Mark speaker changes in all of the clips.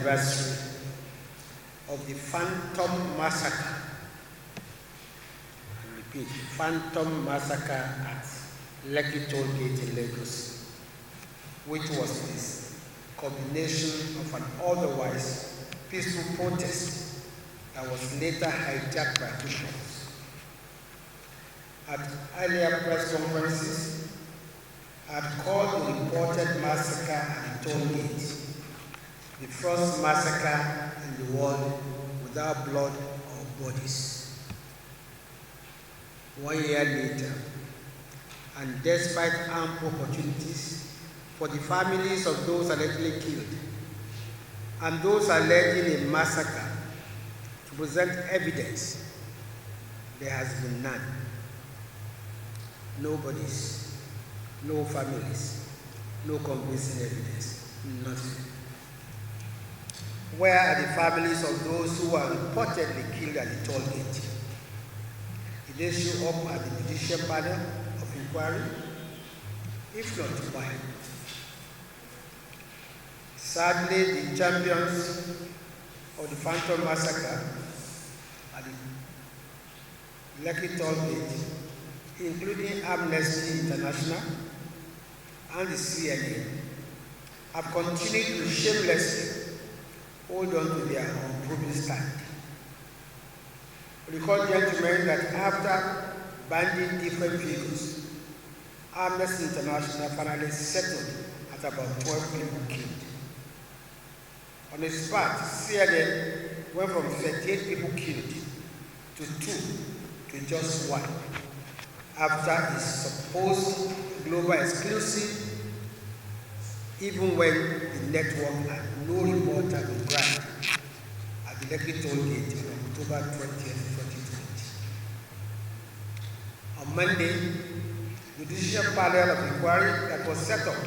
Speaker 1: anniversary of the Phantom Massacre. I repeat, Phantom Massacre at Lekki Tollgate in Lagos, which was this combination of an otherwise peaceful protest that was later hijacked by criminals. At earlier press conferences, I had called the reported massacre at the Tollgate the first massacre in the world without blood or bodies. 1 year later, and despite ample opportunities for the families of those allegedly killed and those alleging a massacre to present evidence, there has been none. No bodies, no families, no convincing evidence, nothing. Where are the families of those who were reportedly killed at the Tollgate? Did they show up at the judicial panel of inquiry? If not, why? Sadly, the champions of the Phantom Massacre at the Lekki Tollgate, including Amnesty International and the CNN, have continued to shamelessly hold on to their unproven stand. Recall, gentlemen, that after banding different figures, Amnesty International finally settled at about 12 people killed. On its part, CNN went from 38 people killed to 2 to just 1 after its supposed global exclusive, even when the network had no reporter to grant at the Lekki Tollgate on October 20th, 2020. On Monday, the judicial panel of inquiry that was set up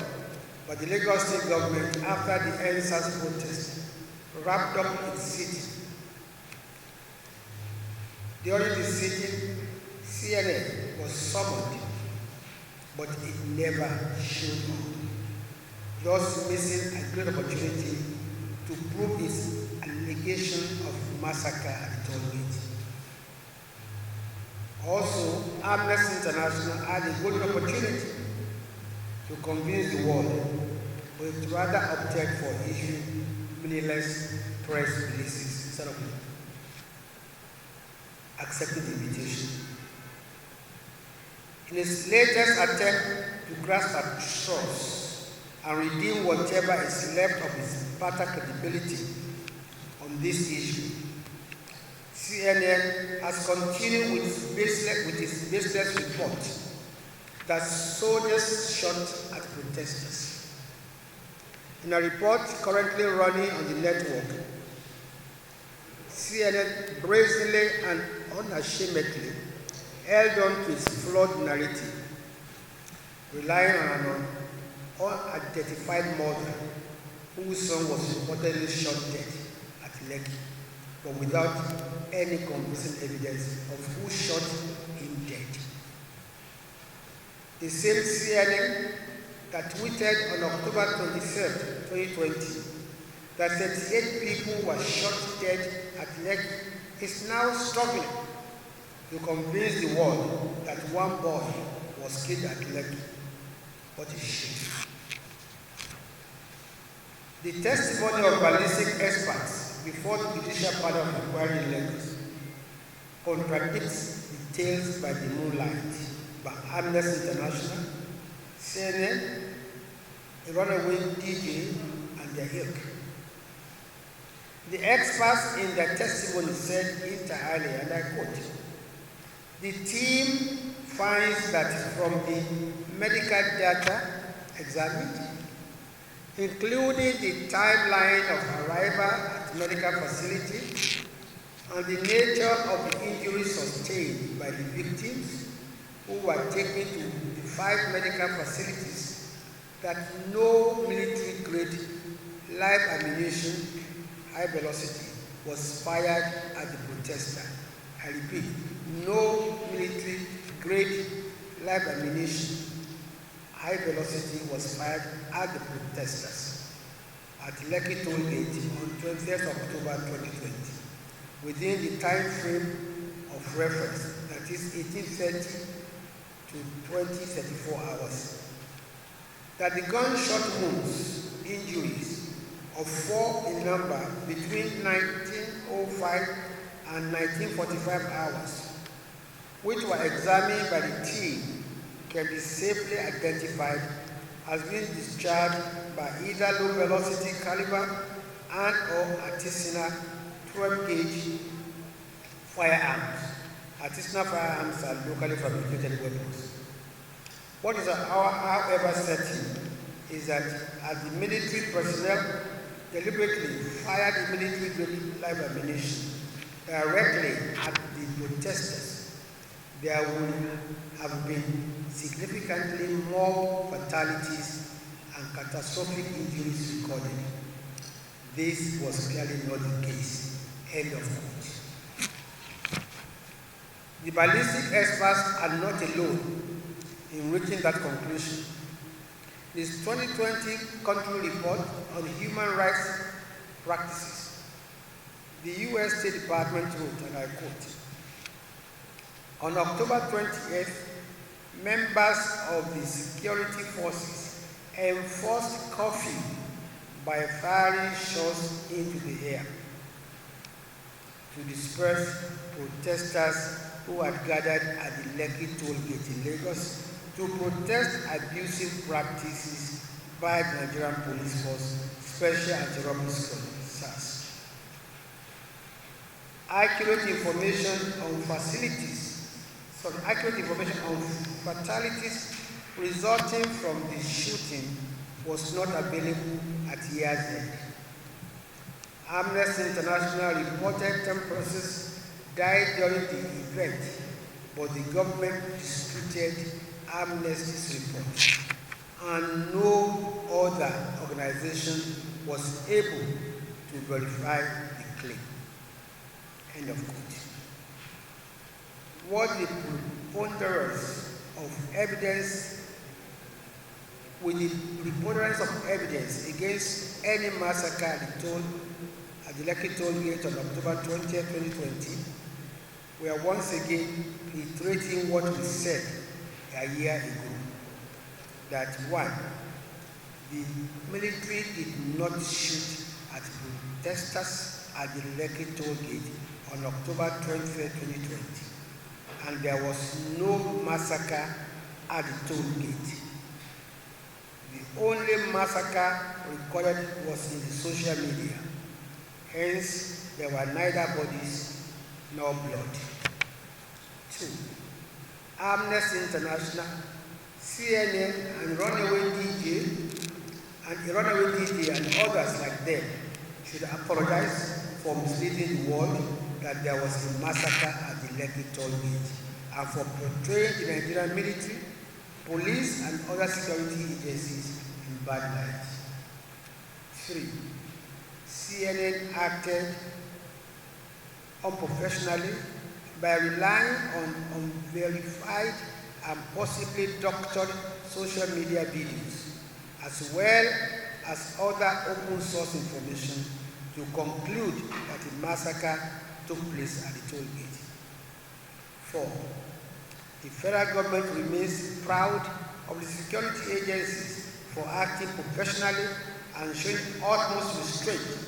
Speaker 1: by the Lagos State government after the EndSARS protest wrapped up its sitting. During the sitting, CNN was summoned, but it never showed up, thus missing a great opportunity to prove its allegation of massacre at the Tollgate. Also, Amnesty International had a golden opportunity to convince the world, but it rather opted for issuing meaningless press releases instead of accepting the invitation. In its latest attempt to grasp at straws and redeem whatever is left of its better credibility on this issue, CNN has continued with its baseless report that soldiers shot at protesters. In a report currently running on the network, CNN brazenly and unashamedly held on to its flawed narrative, relying on an unidentified mother whose son was reportedly shot dead at Lekki, but without any convincing evidence of who shot him dead. The same CNN that tweeted on October 23rd, 2020, that 38 people were shot dead at Lekki is now struggling to convince the world that one boy was killed at Lekki. What a shame. The testimony of ballistic experts before the judicial panel of inquiry in Lagos contradicts the tales by the moonlight by Amnesty International, CNN, a runaway DJ, and their ilk. The experts in their testimony said entirely, and I quote, "The team finds that from the medical data examined, including the timeline of arrival at medical facility and the nature of the injuries sustained by the victims who were taken to the 5 medical facilities, that no military-grade live ammunition, high velocity, was fired at the protester." I repeat, no military-grade live ammunition, high velocity, was fired at the protesters. at Lekki Tollgate on 20th October 2020, within the time frame of reference, that is 1830 to 2034 hours. That the gunshot wounds, injuries of 4 in number between 1905 and 1945 hours, which were examined by the team, can be safely identified as being discharged by either low-velocity caliber and or artisanal 12-gauge firearms. Artisanal firearms are locally fabricated weapons. What is however certain is that as the military personnel deliberately fired the military-grade live ammunition directly at the protesters, there would have been significantly more fatalities and catastrophic injuries recorded. This was clearly not the case. End of quote. The ballistic experts are not alone in reaching that conclusion. This 2020 country report on human rights practices, the US State Department wrote, and I quote, on October 28th, members of the security forces enforced curfew by firing shots into the air to disperse protesters who had gathered at the Lekki Tollgate in Lagos to protest abusive practices by the Nigerian Police Force Special Anti-Robbery Squad, SARS. Accurate information on fatalities resulting from the shooting was not available at year's end. Amnesty International reported 10 persons died during the event, but the government disputed Amnesty's report, and no other organization was able to verify the claim. End of quote. What the preponderance of evidence, with the preponderance of evidence against any massacre at the Lekki Tollgate on October 20, 2020, we are once again reiterating what we said a year ago, that one, the military did not shoot at protesters at the Lekki Tollgate on October 20, 2020, and there was no massacre at the toll gate. The only massacre recorded was in the social media. Hence, there were neither bodies nor blood. 2. Amnesty International, CNN, and Runaway DJ and others like them should apologize for misleading the world that there was a massacre at the Lekki Tollgate and for portraying the Nigerian military, police, and other security agencies in bad light. 3. CNN acted unprofessionally by relying on unverified and possibly doctored social media videos, as well as other open source information, to conclude that the massacre took place at the toll gate. 4. The federal government remains proud of the security agencies for acting professionally and showing utmost restraint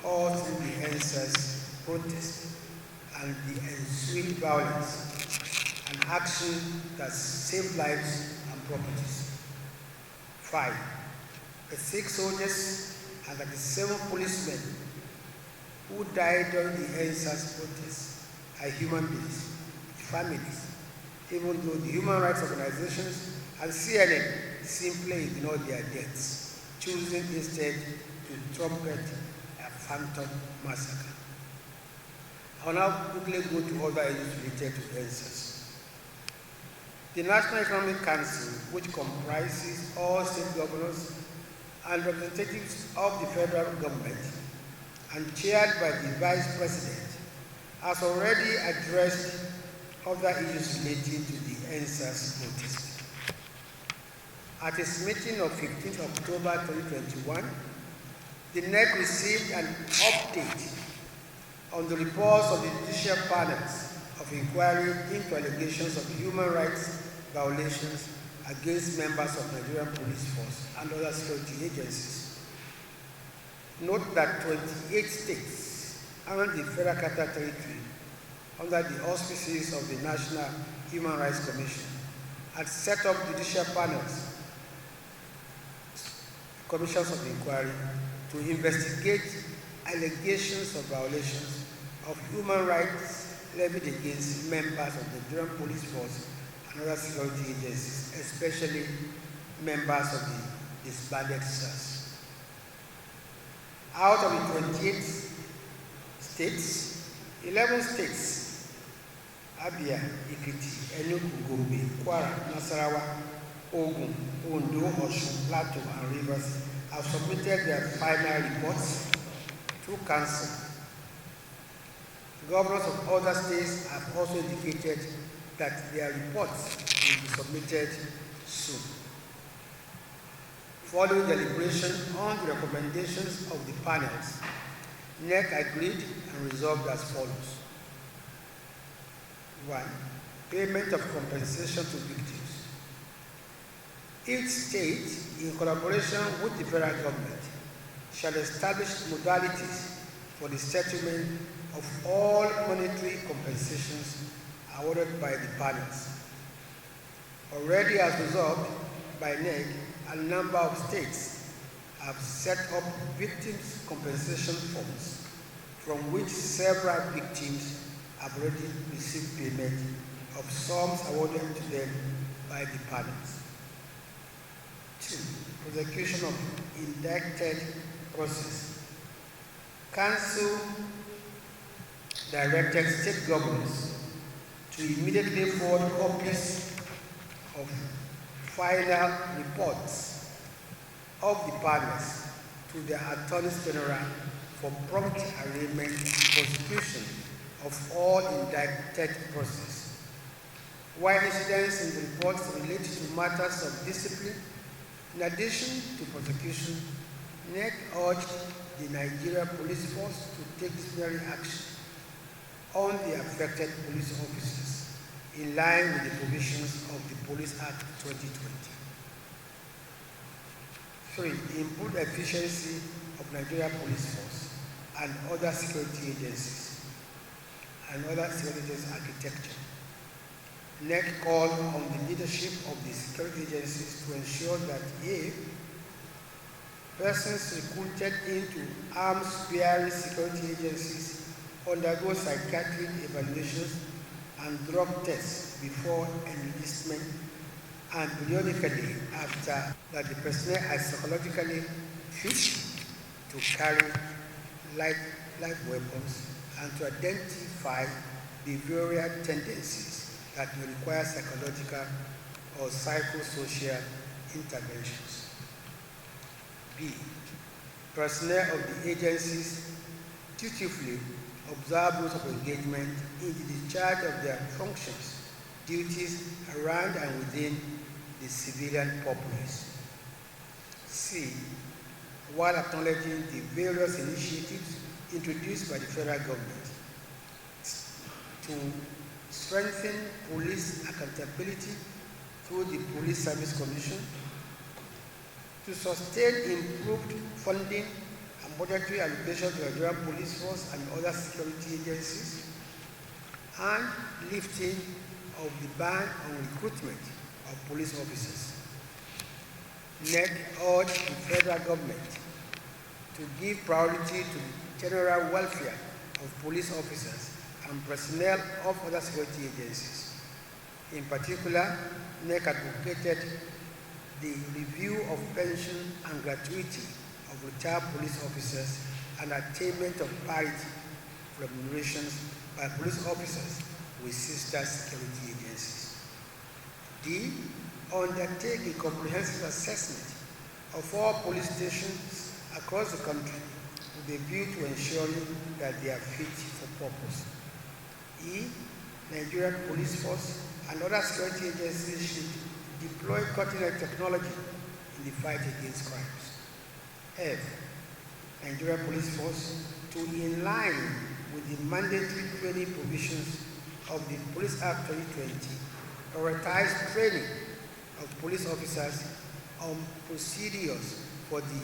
Speaker 1: all through the EndSARS protest and the ensuing violence and action that saved lives and properties. 5. The 6 soldiers and the 7 policemen who died during the EndSARS protests are human beings, families, even though the human rights organizations and CNN simply ignored their deaths, choosing instead to trumpet a phantom massacre. I will now quickly go to other issues related to EndSARS. The National Economic Council, which comprises all state governors and representatives of the federal government, and chaired by the Vice President, has already addressed other issues relating to the EndSARS protest. At its meeting of 15th October 2021, The NEC received an update on the reports of the judicial panels of inquiry into allegations of human rights violations against members of Nigerian Police Force and other security agencies. Note that 28 states and the Federal Capital Territory, under the auspices of the National Human Rights Commission, had set up judicial panels, commissions of inquiry, to investigate allegations of violations of human rights levied against members of the Nigerian Police Force and other security agencies, especially members of the disbanded SARS. Out of the 28 states, 11 states, Abia, Ekiti, Enugu, Gombe, Kwara, Nasarawa, Ogun, Ondo, Osun, Plateau, and Rivers have submitted their final reports to Council. Governors of other states have also indicated that their reports will be submitted soon. Following deliberation on the recommendations of the panels, NEC agreed and resolved as follows. 1. Payment of compensation to victims. Each state, in collaboration with the federal government, shall establish modalities for the settlement of all monetary compensations awarded by the panels. Already as resolved by NEC, a number of states have set up victims' compensation funds, from which several victims have already received payment of sums awarded to them by the panels. 2. Prosecution of indicted process. Council directed state governors to immediately forward copies of final reports of the panels to the Attorneys General for prompt arraignment and prosecution of all indicted process. While incidents in the reports relate to matters of discipline, in addition to prosecution, NEC urged the Nigerian Police Force to take disciplinary action on the affected police officers in line with the provisions of the Police Act 2020. 3. Improve efficiency of Nigerian Police Force and other security agencies and other security agencies architecture. NEC called on the leadership of the security agencies to ensure that A, persons recruited into arms-bearing security agencies undergo psychiatric evaluations and drug tests before enlistment, and periodically after that the personnel are psychologically fit to carry live weapons and to identify behavioral tendencies that may require psychological or psychosocial interventions. B. Personnel of the agencies dutifully observe rules of engagement in the discharge of their functions, duties around and within the civilian populace. C. While acknowledging the various initiatives introduced by the federal government to strengthen police accountability through the Police Service Commission, to sustain improved funding and budgetary allocation to the Nigerian Police Force and other security agencies, and lifting of the ban on recruitment of police officers. NEC urged the federal government to give priority to the general welfare of police officers and personnel of other security agencies. In particular, NEC advocated the review of pension and gratuity of retired police officers and attainment of parity remunerations by police officers with sister security agencies. D. Undertake a comprehensive assessment of all police stations across the country with a view to ensuring that they are fit for purpose. E. Nigerian Police Force and other security agencies should deploy cutting-edge technology in the fight against crimes. F. Nigerian Police Force to, in line with the mandatory training provisions of the Police Act 2020, prioritize training of police officers on procedures for the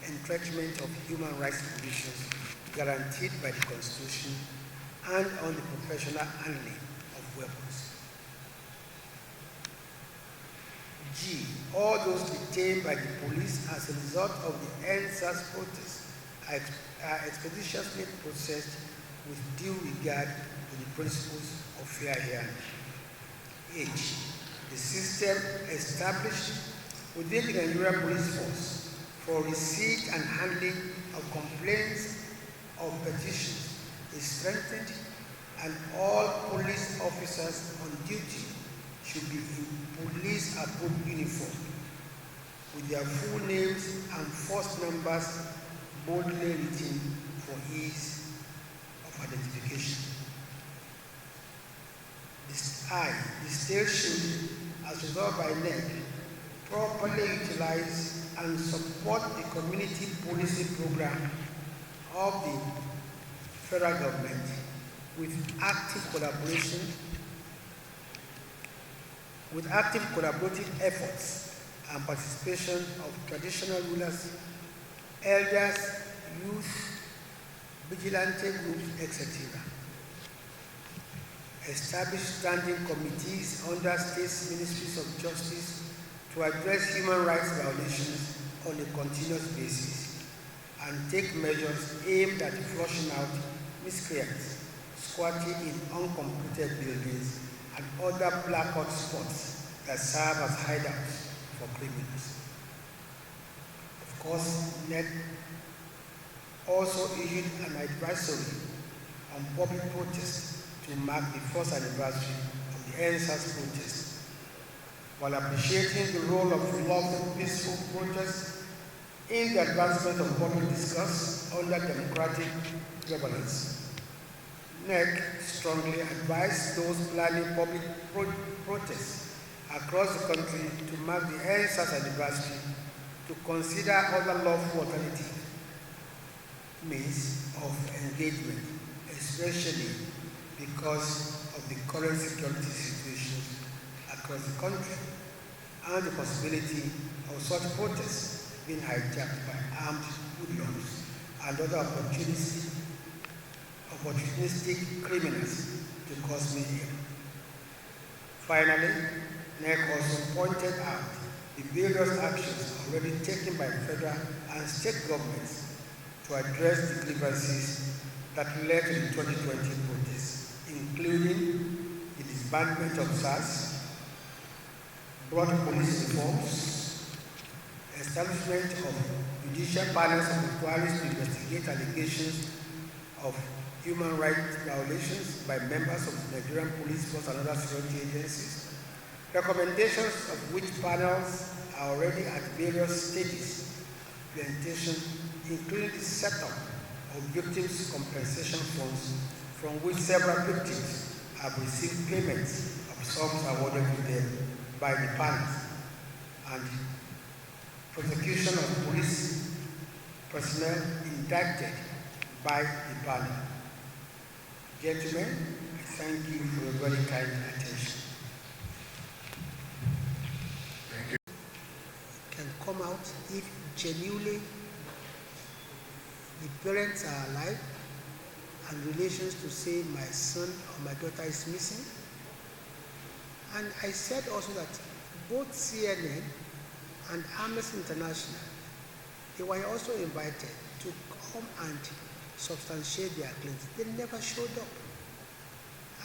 Speaker 1: entrenchment of human rights provisions guaranteed by the Constitution and on the professional handling of weapons. G. All those detained by the police as a result of the EndSARS protests are expeditiously processed with due regard to the principles of fair hearing. H. The system established within the Nigerian Police Force for receipt and handling of complaints or petitions is strengthened, and all police officers on duty should be in police-approved uniform with their full names and first numbers boldly written for ease of identification. The state should, as resolved by NEC, properly utilize and support the community policing program of the federal government with active collaborative efforts and participation of traditional rulers, elders, youth, vigilante groups, etc. Establish standing committees under state ministries of justice to address human rights violations on a continuous basis and take measures aimed at flushing out miscreants squatting in uncompleted buildings and other blackout spots that serve as hideouts for criminals. Of course, NEC also issued an advisory on public protest to mark the first anniversary of the EndSARS protest, while appreciating the role of lawful, peaceful protest in the advancement of public discourse under democratic governance. NEC strongly advised those planning public protests across the country to mark the EndSARS anniversary to consider other lawful alternative means of engagement, especially because of the current security situation across the country and the possibility of such protests being hijacked by armed hoodlums and other opportunistic criminals to cause mayhem. Finally, NEC also pointed out the various actions already taken by federal and state governments to address the grievances that led to the 2020 protests, including the disbandment of SARS, broad police reforms, establishment of judicial panels of inquiries to investigate allegations of human rights violations by members of the Nigerian Police Force and other security agencies, recommendations of which panels are already at various stages of implementation, including the setup of victims' compensation funds, from which several victims have received payments of sums awarded to them by the panels, and prosecution of police personnel indicted by the panel. Gentlemen, I thank you for your very kind attention.
Speaker 2: Thank you.
Speaker 1: Can come out if genuinely the parents are alive and relations to say my son or my daughter is missing. And I said also that both CNN and Amnesty International, they were also invited to come and substantiate their claims. They never showed up.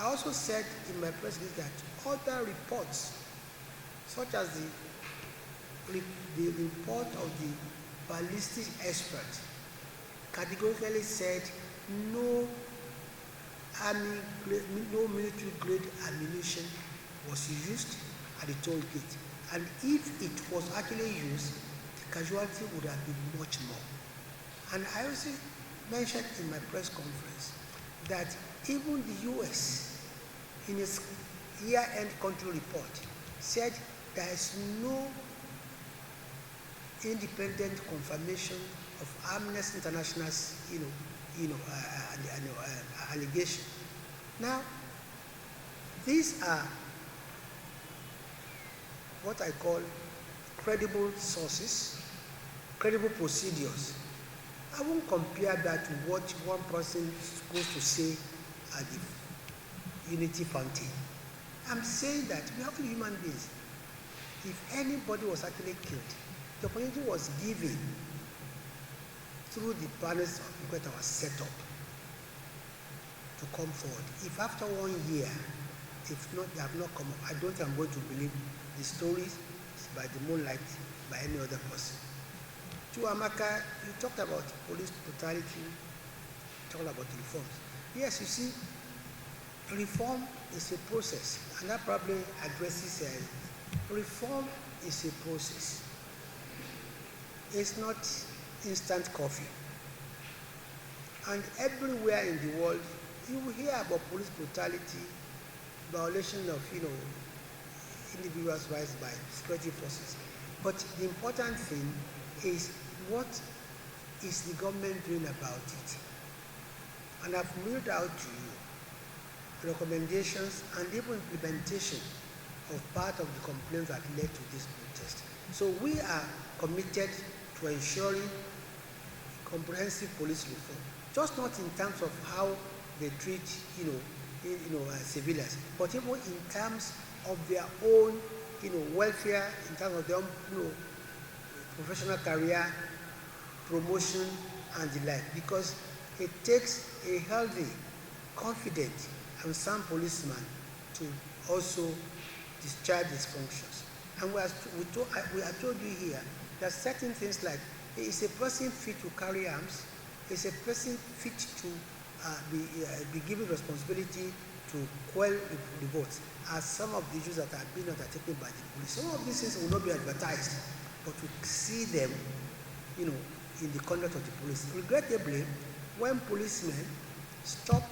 Speaker 1: I also said in my press release that other reports, such as the report of the ballistic expert, categorically said no military grade ammunition was used at the toll gate. And if it was actually used, the casualty would have been much more. And I also mentioned in my press conference that even the US, in its year-end country report, said there is no independent confirmation of Amnesty International's, allegation. Now, these are what I call credible sources, credible procedures. I won't compare that to what one person is supposed to say at the Unity Fountain. I'm saying that we are human beings. If anybody was actually killed, the opportunity was given through the panels of inquiry that was set up to come forward. If after 1 year, if not, they have not come up, I don't think I'm going to believe the stories by the moonlight by any other person. To Amaka, you talked about police brutality, you talked about reforms. Yes, you see, reform is a process, and that probably addresses reform is a process. It's not instant coffee. And everywhere in the world, you will hear about police brutality, violation of, individuals' rights by security forces. But the important thing is, what is the government doing about it? And I've mailed out to you recommendations and even implementation of part of the complaints that led to this protest. So we are committed to ensuring comprehensive police reform, just not in terms of how they treat, civilians, but even in terms of their own, welfare, in terms of their own, professional career, promotion, and the like. Because it takes a healthy, confident, and sound policeman to also discharge his functions. And we are told you here that certain things like, is a person fit to carry arms? Is a person fit to be given responsibility to quell revolts? Are some of the issues that are being undertaken by the police. Some of these things will not be advertised, but we see them, in the conduct of the police. Regrettably, when policemen stop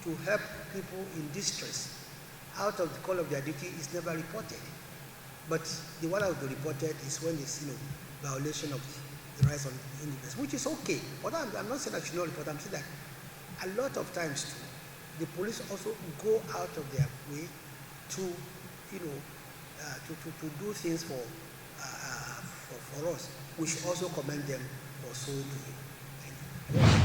Speaker 1: to help people in distress out of the call of their duty, is never reported. But the one that will be reported is when there's, violation of the rights of individuals, which is okay. But I'm not saying that you should not report. I'm saying that a lot of times too, the police also go out of their way to, to do things for us. We should also commend them for so doing. Thank you.